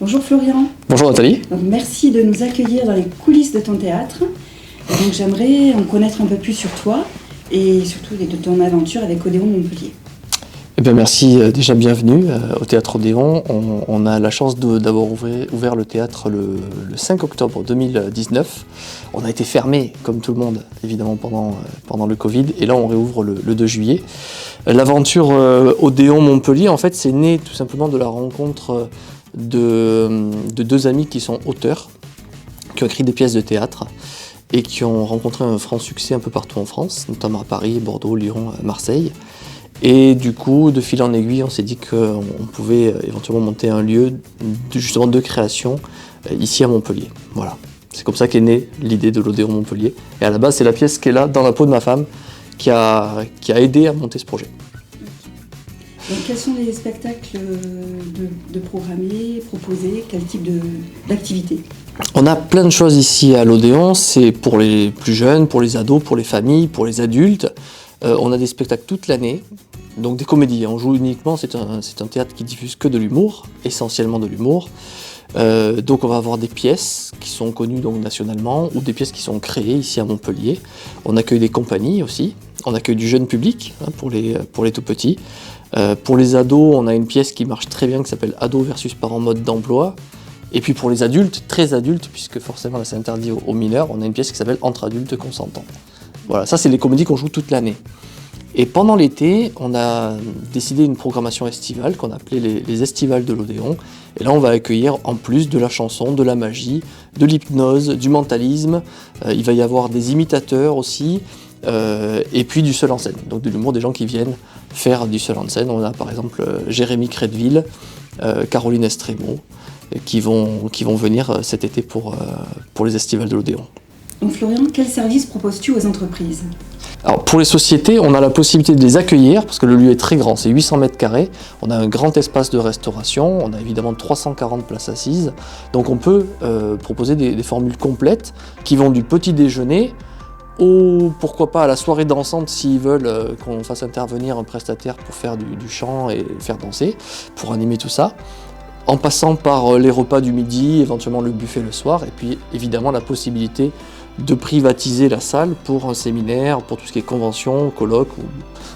Bonjour Florian. Bonjour Nathalie. Donc, merci de nous accueillir dans les coulisses de ton théâtre. Et donc j'aimerais en connaître un peu plus sur toi et surtout de ton aventure avec Odéon Montpellier. Eh bien, merci, déjà bienvenue au Théâtre Odéon. On a la chance d'avoir ouvert le théâtre le 5 octobre 2019. On a été fermé, comme tout le monde, évidemment, pendant le Covid. Et là, on réouvre le 2 juillet. L'aventure Odéon Montpellier, en fait, c'est né tout simplement de la rencontre de deux amis qui sont auteurs, qui ont écrit des pièces de théâtre et qui ont rencontré un franc succès un peu partout en France, notamment à Paris, Bordeaux, Lyon, Marseille. Et du coup, de fil en aiguille, on s'est dit qu'on pouvait éventuellement monter un lieu justement de création ici à Montpellier. Voilà. C'est comme ça qu'est née l'idée de l'Odéon Montpellier. Et à la base, c'est la pièce qui est là, dans la peau de ma femme, qui a aidé à monter ce projet. Donc, quels sont les spectacles de programmer, proposés, quel type d'activité? On a plein de choses ici à l'Odéon. C'est pour les plus jeunes, pour les ados, pour les familles, pour les adultes. On a des spectacles toute l'année, donc des comédies. On joue uniquement, c'est un théâtre qui diffuse que de l'humour, essentiellement de l'humour. Donc on va avoir des pièces qui sont connues donc nationalement ou des pièces qui sont créées ici à Montpellier. On accueille des compagnies aussi, on accueille du jeune public pour les tout petits. Pour les ados, on a une pièce qui marche très bien qui s'appelle Ados versus parents mode d'emploi. Et puis pour les adultes, très adultes, puisque forcément là c'est interdit aux mineurs, on a une pièce qui s'appelle Entre adultes consentants. Voilà, ça c'est les comédies qu'on joue toute l'année. Et pendant l'été, on a décidé une programmation estivale qu'on a appelée les Estivales de l'Odéon. Et là, on va accueillir en plus de la chanson, de la magie, de l'hypnose, du mentalisme. Il va y avoir des imitateurs aussi, et puis du seul en scène. Donc de l'humour, des gens qui viennent faire du seul en scène. On a par exemple Jérémy Crédville, Caroline Estremo, qui vont venir cet été pour les Estivales de l'Odéon. Donc Florian, quel service proposes-tu aux entreprises? Alors pour les sociétés, on a la possibilité de les accueillir parce que le lieu est très grand, c'est 800 mètres carrés. On a un grand espace de restauration, on a évidemment 340 places assises. Donc on peut proposer des formules complètes qui vont du petit déjeuner pourquoi pas à la soirée dansante s'ils veulent qu'on fasse intervenir un prestataire pour faire du chant et faire danser, pour animer tout ça. En passant par les repas du midi, éventuellement le buffet le soir, et puis évidemment la possibilité de privatiser la salle pour un séminaire, pour tout ce qui est convention, colloque,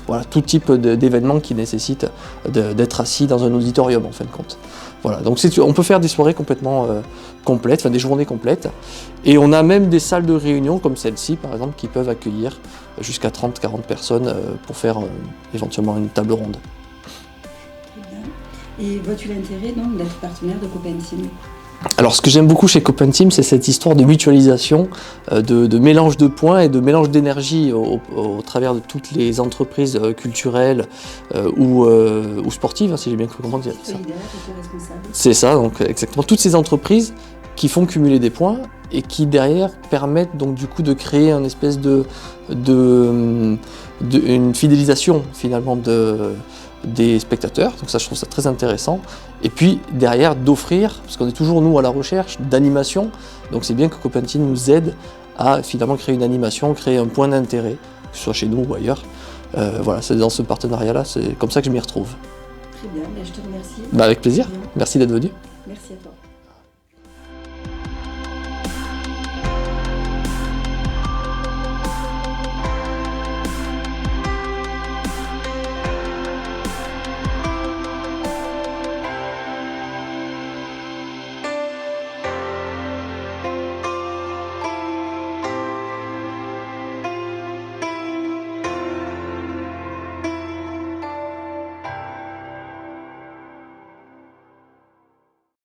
voilà, tout type d'événements qui nécessitent d'être assis dans un auditorium en fin de compte. Voilà, donc on peut faire des soirées complètement complètes, enfin des journées complètes, et on a même des salles de réunion comme celle-ci par exemple qui peuvent accueillir jusqu'à 30-40 personnes pour faire éventuellement une table ronde. Et vois-tu l'intérêt donc d'être partenaire de Copenteam? Alors ce que j'aime beaucoup chez Copenteam, c'est cette histoire de mutualisation, de mélange de points et de mélange d'énergie au travers de toutes les entreprises culturelles ou sportives, si j'ai bien cru comprendre. Solidaire, éco-responsable. C'est ça, donc exactement. Toutes ces entreprises qui font cumuler des points et qui derrière permettent donc du coup de créer une espèce une fidélisation finalement des spectateurs, donc ça je trouve ça très intéressant, et puis derrière d'offrir, parce qu'on est toujours nous à la recherche d'animation, donc c'est bien que Copenteam nous aide à finalement créer une animation, créer un point d'intérêt, que ce soit chez nous ou ailleurs. Voilà, c'est dans ce partenariat-là, c'est comme ça que je m'y retrouve. Très bien, je te remercie. Avec plaisir, merci d'être venu. Merci à toi.